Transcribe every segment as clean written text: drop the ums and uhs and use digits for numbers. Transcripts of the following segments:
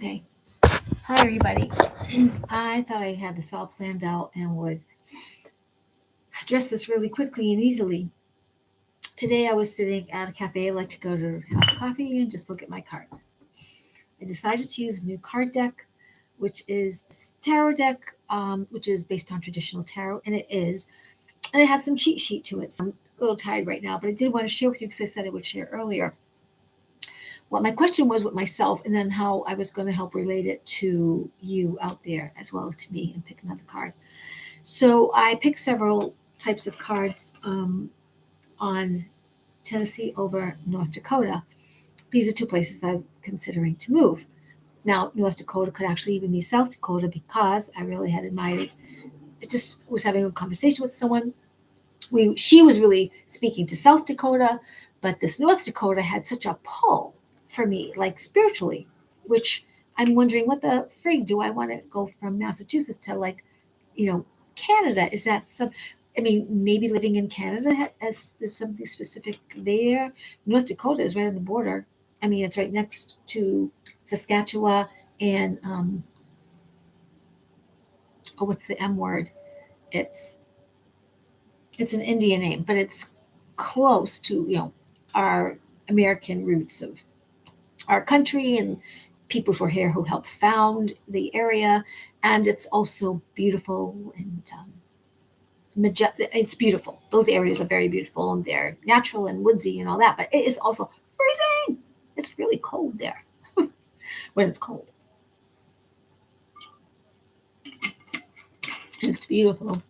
Okay. Hi, everybody. I thought I had this all planned out and would address this really quickly and easily. Today, I was sitting at a cafe. I like to go to have coffee and just look at my cards. I decided to use a new card deck, which is this tarot deck, which is based on traditional tarot, and it is. And it has some cheat sheet to it. So I'm a little tired right now, but I did want to share with you because I said I would share earlier what my question was with myself and then how I was going to help relate it to you out there as well as to me and pick another card. So I picked several types of cards on Tennessee over North Dakota. These are two places I'm considering to move. Now, North Dakota could actually even be South Dakota because I really had admired. It just was having a conversation with someone. She was really speaking to South Dakota, but this North Dakota had such a pull for me, like spiritually, which I'm wondering what the frig do I want to go from Massachusetts to you know, Canada? Is that some? I mean, maybe living in Canada has there's something specific there. North Dakota is right on the border. I mean, it's right next to Saskatchewan and oh, what's the M word? It's it's an Indian name, but it's close to our American roots of our country and peoples were here who helped found the area, and it's also beautiful and it's beautiful. Those areas are very beautiful and they're natural and woodsy and all that, but it is also freezing. It's really cold there when it's cold, and it's beautiful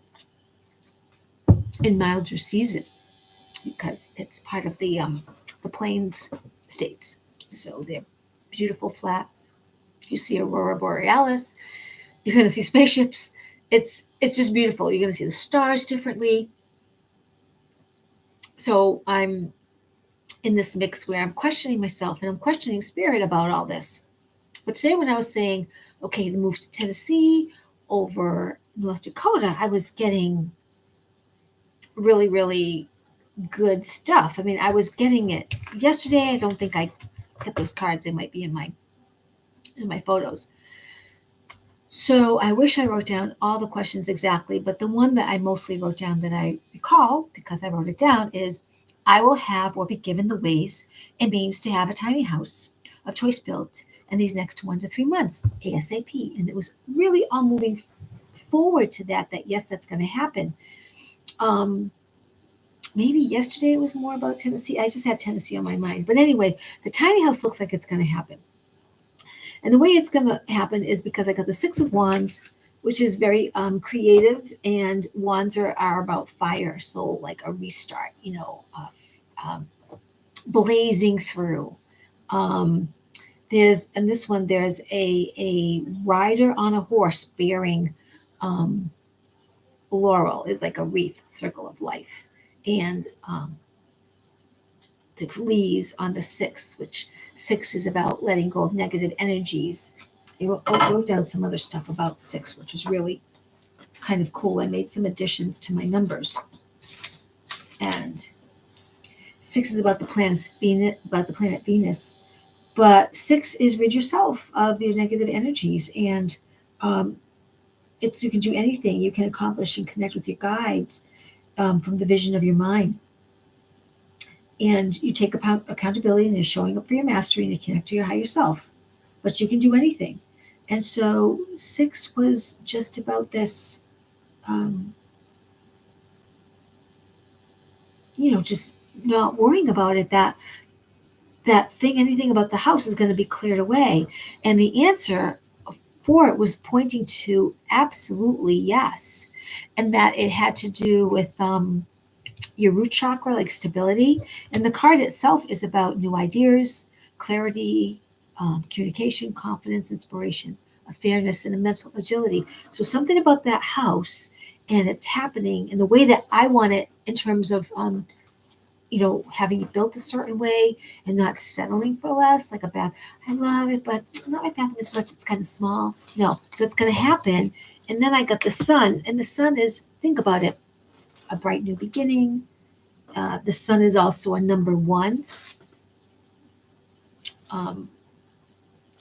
in milder season because it's part of the plains states. So they're beautiful flat. You see aurora borealis. You're gonna see spaceships. It's just beautiful. You're gonna see the stars differently. So I'm in this mix where I'm questioning myself and I'm questioning spirit about all this. But today, when I was saying, okay, the move to Tennessee over North Dakota, I was getting really, really good stuff. I mean, I was getting it yesterday. I don't think I get those cards. They might be in my photos. So I wish I wrote down all the questions exactly, but the one that I mostly wrote down that I recall because I wrote it down is I will have or be given the ways and means to have a tiny house of choice built in these next 1 to 3 months, ASAP. And it was really all moving forward to that yes, that's going to happen. Um, Maybe yesterday it was more about Tennessee. I just had Tennessee on my mind. But anyway, the tiny house looks like it's going to happen. And the way it's going to happen is because I got the Six of Wands, which is very creative, and wands are about fire. So, like a restart, um, blazing through. Um, in this one, there's a rider on a horse bearing um, laurel, is like a wreath, circle of life. And the leaves on the six, which six is about letting go of negative energies. I wrote down some other stuff about six, which is really kind of cool. I made some additions to my numbers, and six is about the planet Venus. But six is rid yourself of your negative energies, and um, it's you can do anything. You can accomplish and connect with your guides from the vision of your mind, and you take accountability and you're showing up for your mastery and you connect to your higher self. But you can do anything. And so six was just about this, um, just not worrying about it. That thing, anything about the house is going to be cleared away. And the answer for it was pointing to absolutely yes, and that it had to do with your root chakra, like stability. And the card itself is about new ideas, clarity, communication, confidence, inspiration, a fairness, and a mental agility. So something about that house and it's happening in the way that I want it in terms of, having it built a certain way and not settling for less, like a bath. I love it, but not my bathroom as much. It's kind of small. No, so it's going to happen. And then I got the sun, and the sun is, think about it, a bright new beginning. The sun is also a number one. The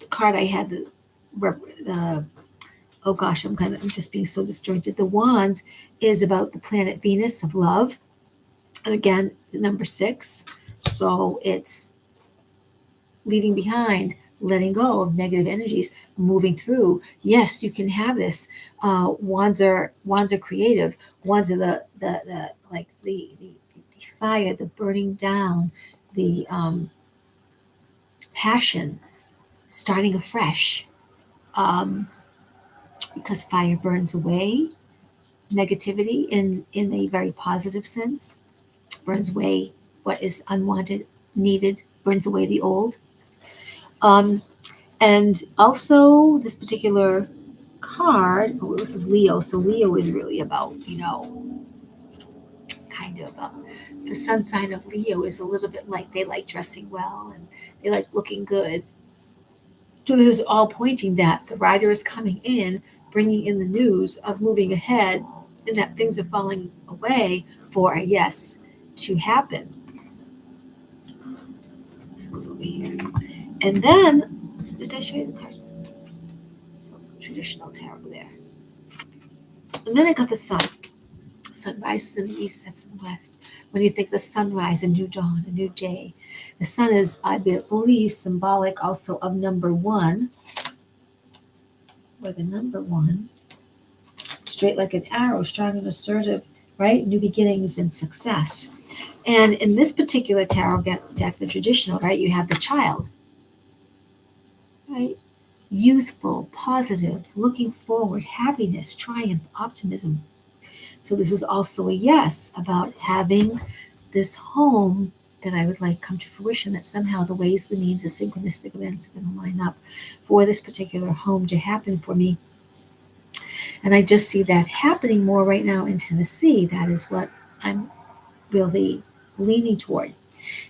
card I had, oh gosh, I'm just being so disjointed. The wands is about the planet Venus of love. And again, the number 6. So it's leaving behind, letting go of negative energies, moving through. Yes, you can have this. Wands are creative. Wands are the like the fire, the burning down, the passion, starting afresh. Um, because fire burns away negativity in a very positive sense, burns away what is unwanted, needed, burns away the old. Um, and also, this particular card, oh, this is Leo. So, Leo is really about, kind of the sun sign of Leo is a little bit like they like dressing well and they like looking good. So, this is all pointing that the rider is coming in, bringing in the news of moving ahead and that things are falling away for a yes to happen. This goes over here. And then, did I show you the card? Traditional tarot there. And then I got the sun. Sun rises in the east, sets in the west. When you think the sunrise, a new dawn, a new day. The sun is, I believe, symbolic also of number 1, where the number 1, straight like an arrow, strong and assertive, right? New beginnings and success. And in this particular tarot deck, the traditional, right, you have the child, right? Youthful, positive, looking forward, happiness, triumph, optimism. So this was also a yes about having this home that I would like come to fruition, that somehow the ways, the means, the synchronistic events are going to line up for this particular home to happen for me. And I just see that happening more right now in Tennessee. That is what I'm really leaning toward.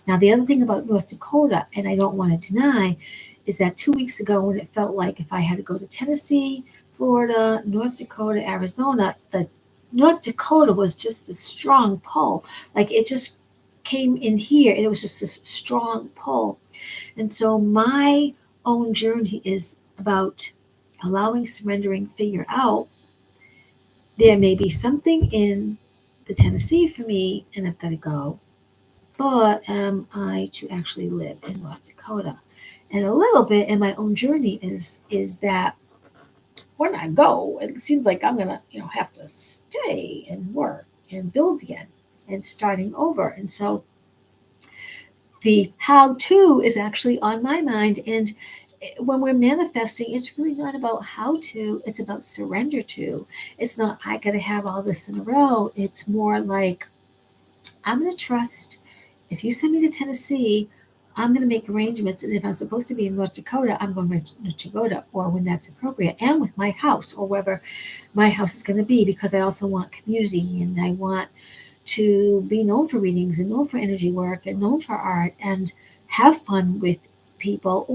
Now, the other thing about North Dakota, and I don't want to deny, is that 2 weeks ago when it felt like if I had to go to Tennessee, Florida, North Dakota, Arizona, the North Dakota was just the strong pull. Like it just came in here and it was just this strong pull. And so my own journey is about allowing, surrendering, figure out there may be something in the Tennessee for me and I've got to go. But am I to actually live in North Dakota? And a little bit in my own journey is that when I go, it seems like I'm gonna, have to stay and work and build again and starting over. And so the how to is actually on my mind. And when we're manifesting, it's really not about how to, it's about surrender to. It's not, I got to have all this in a row. It's more like, I'm going to trust. If you send me to Tennessee, I'm going to make arrangements. And if I'm supposed to be in North Dakota, I'm going to North Dakota, or when that's appropriate, and with my house or wherever my house is going to be, because I also want community and I want to be known for readings and known for energy work and known for art and have fun with people.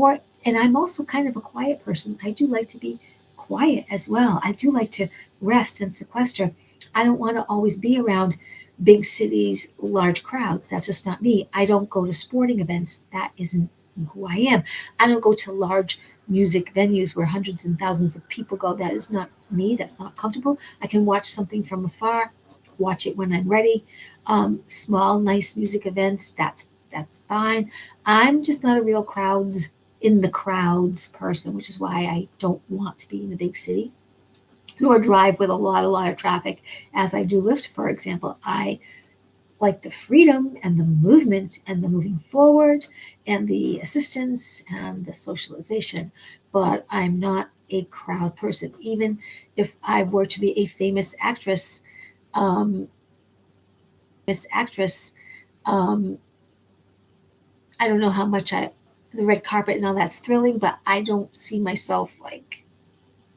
And I'm also kind of a quiet person. I do like to be quiet as well. I do like to rest and sequester. I don't want to always be around big cities, large crowds. That's just not me. I don't go to sporting events. That isn't who I am. I don't go to large music venues where hundreds and thousands of people go. That is not me. That's not comfortable. I can watch something from afar, watch it when I'm ready. Small, nice music events. That's fine. I'm just not a real crowds person, which is why I don't want to be in a big city nor drive with a lot of traffic as I do Lyft, for example. I like the freedom and the movement and the moving forward and the assistance and the socialization, but I'm not a crowd person. Even if I were to be a um, famous actress, um, I don't know how much the red carpet and all that's thrilling, but I don't see myself like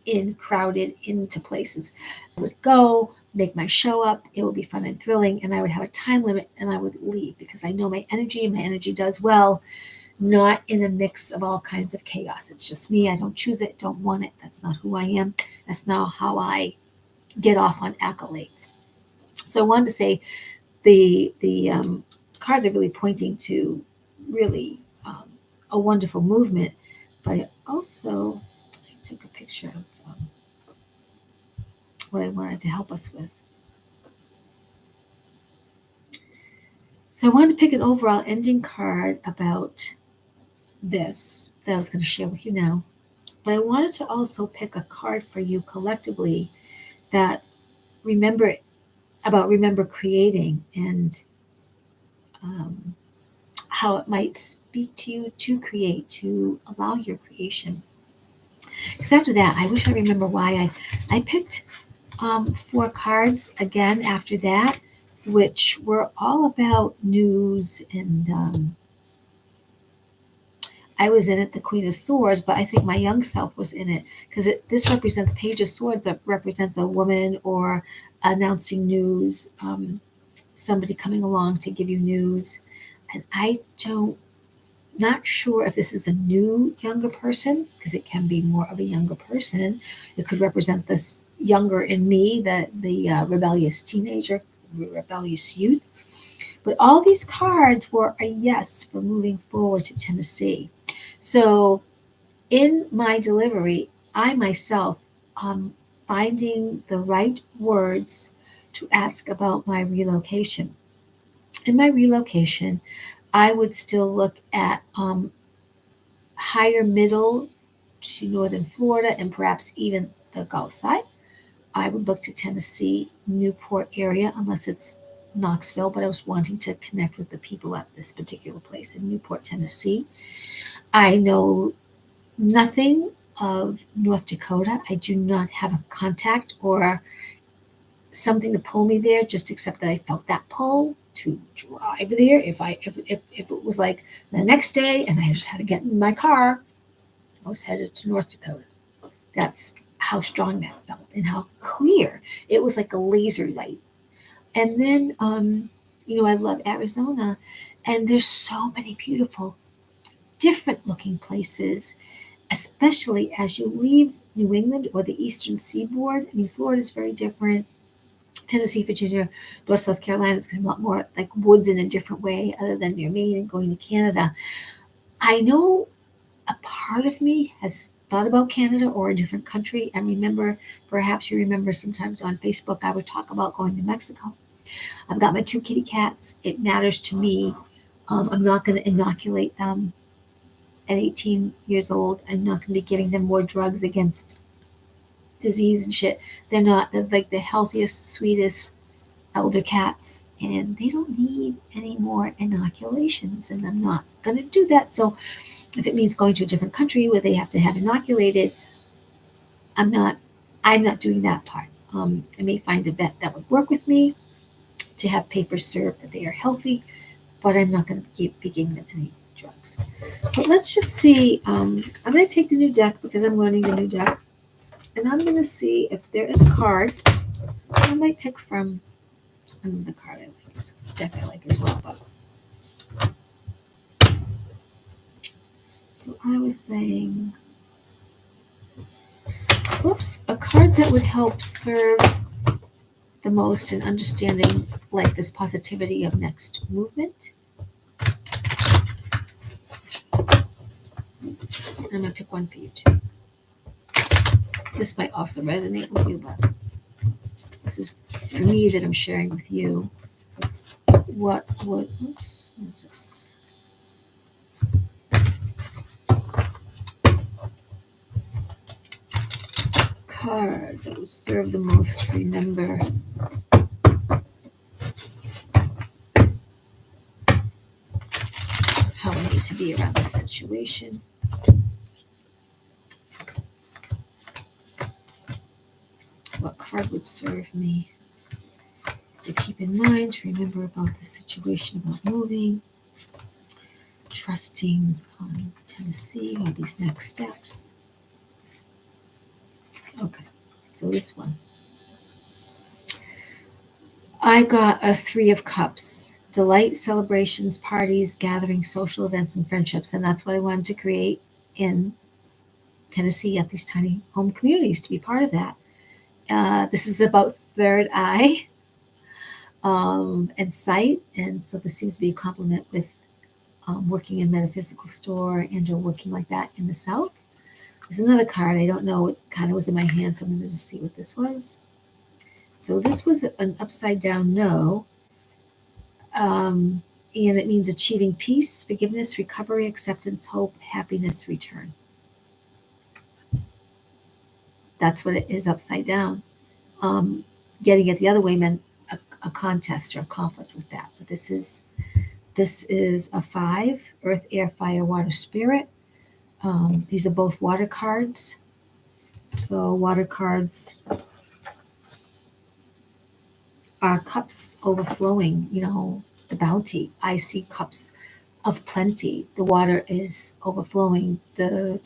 in crowded into places. I would go, make my show up, it would be fun and thrilling, and I would have a time limit and I would leave because I know my energy and my energy does well, not in a mix of all kinds of chaos. It's just me. I don't choose it, don't want it. That's not who I am. That's not how I get off on accolades. So I wanted to say the cards are really pointing to really a wonderful movement, but also took a picture of what I wanted to help us with. So I wanted to pick an overall ending card about this that I was going to share with you now. But I wanted to also pick a card for you collectively that remember remember creating and um, how it might speak to you to create, to allow your creation. Because after that, I wish I remember why I picked 4 cards again after that, which were all about news and I was in it, the Queen of Swords, but I think my young self was in it because this represents Page of Swords that represents a woman or announcing news, somebody coming along to give you news. And I don't, not sure if this is a new younger person because it can be more of a younger person. It could represent this younger in me, the rebellious teenager, rebellious youth. But all these cards were a yes for moving forward to Tennessee. So in my delivery, I myself am finding the right words to ask about my relocation. In my relocation, I would still look at higher middle to northern Florida and perhaps even the Gulf side. I would look to Tennessee, Newport area, unless it's Knoxville, but I was wanting to connect with the people at this particular place in Newport, Tennessee. I know nothing of North Dakota. I do not have a contact or something to pull me there, just except that I felt that pull to drive there. If it was like the next day and I just had to get in my car, I was headed to North Dakota. That's how strong that felt and how clear. It was like a laser light. And then I love Arizona and there's so many beautiful different looking places, especially as you leave New England or the eastern seaboard. I mean, Florida is very different. Tennessee, Virginia, North South Carolina is a lot more like woods in a different way, other than near Maine and going to Canada. I know a part of me has thought about Canada or a different country. And remember, perhaps you remember sometimes on Facebook, I would talk about going to Mexico. I've got my 2 kitty cats. It matters to me. I'm not going to inoculate them at 18 years old. I'm not going to be giving them more drugs against disease and shit. They're like the healthiest, sweetest elder cats, and they don't need any more inoculations. And I'm not going to do that. So if it means going to a different country where they have to have inoculated, I'm not. I'm not doing that part. I may find a vet that would work with me to have papers served that they are healthy, but I'm not going to be giving them any drugs. But let's just see. I'm going to take the new deck because I'm learning the new deck. And I'm going to see if there is a card. I might pick from the card I like, this deck I like as well. So I was saying, a card that would help serve the most in understanding like this positivity of next movement. I'm going to pick one for you too. This might also resonate with you, but this is for me that I'm sharing with you. What is this? Card that will serve the most to remember how I need to be around this situation. What card would serve me to keep in mind, to remember about the situation about moving, trusting Tennessee, or these next steps. Okay, so this one. I got a 3 of Cups. Delight, celebrations, parties, gatherings, social events, and friendships. And that's what I wanted to create in Tennessee at these tiny home communities to be part of that. This is about third eye and sight. And so this seems to be a complement with working in metaphysical store and or working like that in the South. There's another card. I don't know. It kind of was in my hand, so I'm going to just see what this was. So this was an upside down no. And it means achieving peace, forgiveness, recovery, acceptance, hope, happiness, return. That's what it is upside down. Getting it the other way meant a contest or a conflict with that. But this is a 5, earth, air, fire, water, spirit. These are both water cards. So water cards are cups overflowing, the bounty. I see cups of plenty. The water is overflowing. The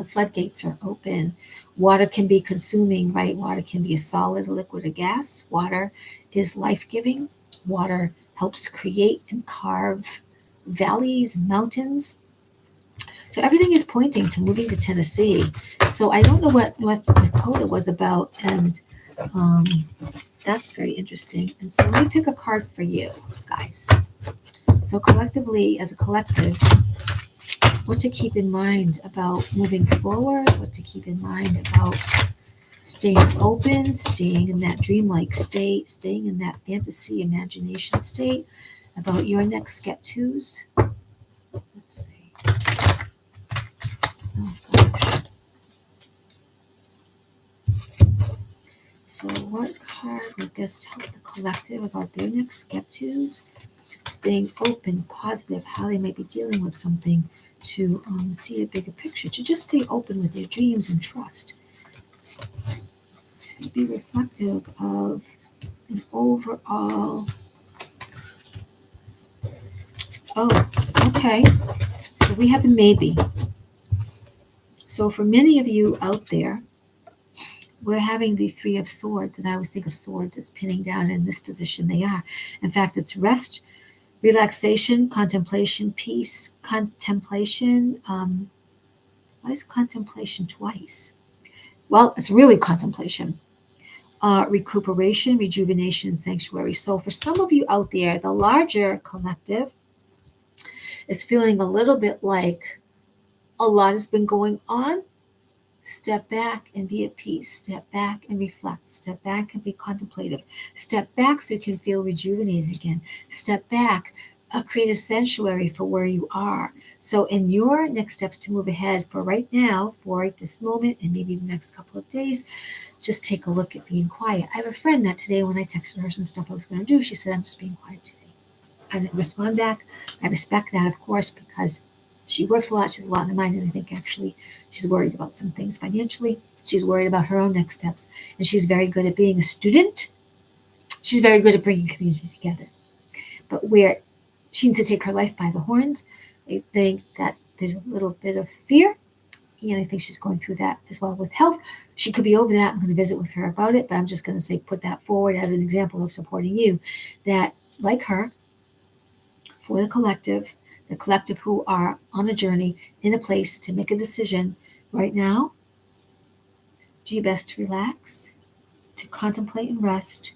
floodgates are open. Water can be consuming, right? Water can be a solid, a liquid, a gas. Water is life-giving. Water helps create and carve valleys, mountains. So everything is pointing to moving to Tennessee. So I don't know what North Dakota was about, and um, that's very interesting. And so let me pick a card for you guys. So collectively, as a collective, what to keep in mind about moving forward, what to keep in mind about staying open, staying in that dreamlike state, staying in that fantasy imagination state, about your next get tos. Let's see. Oh gosh. So what card would best help the collective about their next get tos? Staying open, positive, how they might be dealing with something, to see a bigger picture, to just stay open with their dreams and trust, to be reflective of an overall. Oh, okay. So we have a maybe. So for many of you out there, we're having the 3 of Swords, and I always think of swords as pinning down. In this position they are. In fact, it's rest, relaxation, contemplation, peace, contemplation. Why is contemplation twice? Well, it's really contemplation, recuperation, rejuvenation, sanctuary. So for some of you out there, the larger collective is feeling a little bit like a lot has been going on. Step back and be at peace. Step back and reflect. Step back and be contemplative. Step back so you can feel rejuvenated again. Step back, create a sanctuary for where you are. So in your next steps to move ahead for right now, for this moment, and maybe the next couple of days, just take a look at being quiet. I have a friend that today, when I texted her some stuff I was going to do, she said, I'm just being quiet today. I didn't respond back. I respect that, of course, because she works a lot. She has a lot in her mind. And I think actually she's worried about some things financially. She's worried about her own next steps. And she's very good at being a student. She's very good at bringing community together. But where she needs to take her life by the horns, I think that there's a little bit of fear. And I think she's going through that as well with health. She could be over that. I'm going to visit with her about it. But I'm just going to say, put that forward as an example of supporting you. That, like her, for the collective who are on a journey in a place to make a decision right now, do your best to relax, to contemplate and rest,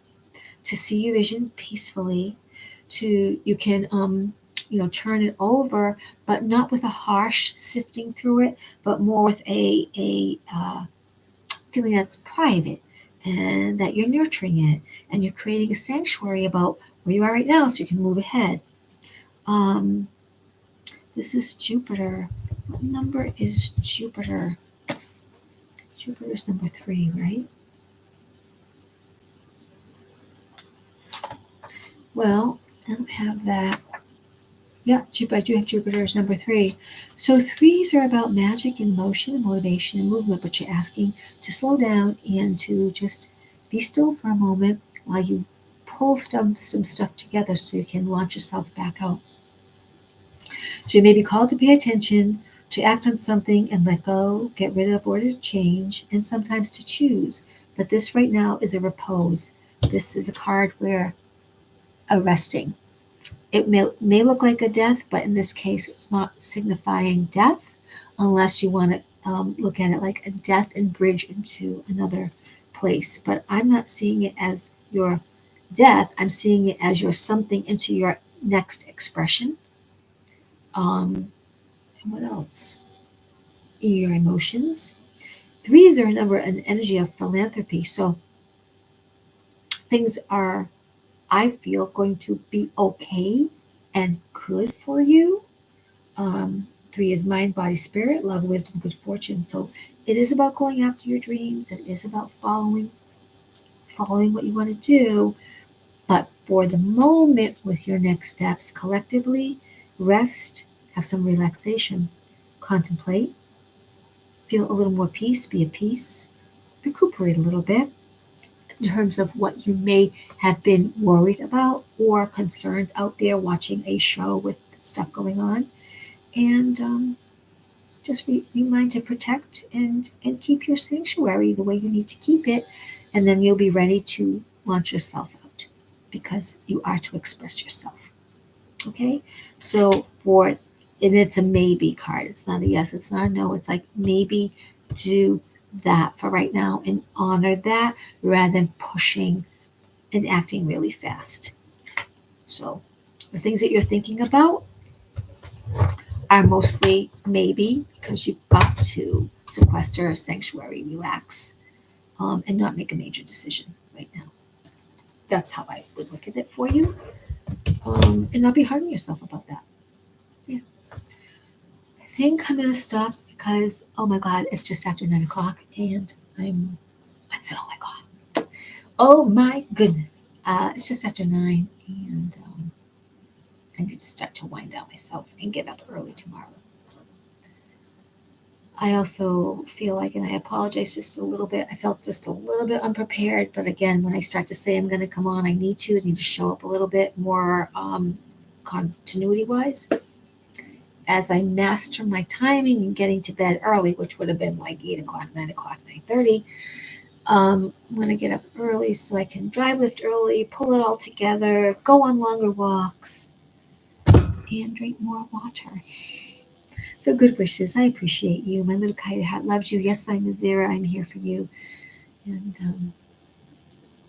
to see your vision peacefully, you can turn it over, but not with a harsh sifting through it, but more with a feeling that's private, and that you're nurturing it, and you're creating a sanctuary about where you are right now so you can move ahead. This is Jupiter. What number is Jupiter? Jupiter's number 3, right? Well, I don't have that. Yeah, I do have Jupiter's number 3. So 3s are about magic and motion and motivation and movement, but you're asking to slow down and to just be still for a moment while you pull some stuff together so you can launch yourself back out. So you may be called to pay attention, to act on something and let go, get rid of, or to change, and sometimes to choose. But this right now is a repose. This is a card where a resting. It may look like a death, but in this case, it's not signifying death unless you want to look at it like a death and bridge into another place. But I'm not seeing it as your death. I'm seeing it as your something into your next expression. And what else? your emotions. Threes are a number and energy of philanthropy. So things are, I feel, going to be okay and good for you. Three is mind, body, spirit, love, wisdom, good fortune. So it is about going after your dreams. It is about following what you want to do. But for the moment, with your next steps, collectively, rest, have some relaxation, contemplate, feel a little more peace, be at peace, recuperate a little bit in terms of what you may have been worried about or concerned out there watching a show with stuff going on. And just remind to protect and keep your sanctuary the way you need to keep it. And then you'll be ready to launch yourself out because you are to express yourself. Okay? So and it's a maybe card. It's not a yes, it's not a no. It's like maybe do that for right now and honor that rather than pushing and acting really fast. So the things that you're thinking about are mostly maybe because you've got to sequester, sanctuary, relax, and not make a major decision right now. That's how I would look at it for you, and not be hard on yourself about that. Yeah. I think I'm gonna stop because oh my god, it's just after 9 o'clock, and I said, oh my god, oh my goodness, it's just after 9, and I need to start to wind down myself and get up early tomorrow. I also feel like, and I apologize just a little bit, I felt just a little bit unprepared. But again, when I start to say I'm going to come on, I need to show up a little bit more continuity wise. As I master my timing and getting to bed early, which would have been like 8 o'clock, 9 o'clock, 9:30. I'm going to get up early so I can dry lift early, pull it all together, go on longer walks, and drink more water. So good wishes. I appreciate you. My little kite hat loves you. Yes, I'm Azira. I'm here for you. And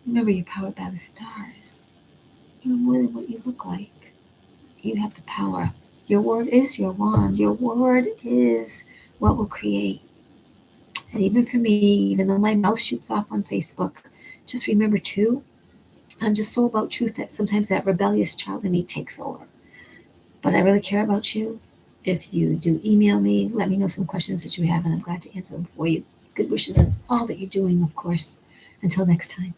remember, you're powered by the stars. You're more than what you look like. You have the power. Your word is your wand. Your word is what will create. And even for me, even though my mouth shoots off on Facebook, just remember too, I'm just so about truth that sometimes that rebellious child in me takes over. But I really care about you. If you do email me, let me know some questions that you have, and I'm glad to answer them for you. Good wishes and all that you're doing, of course. Until next time.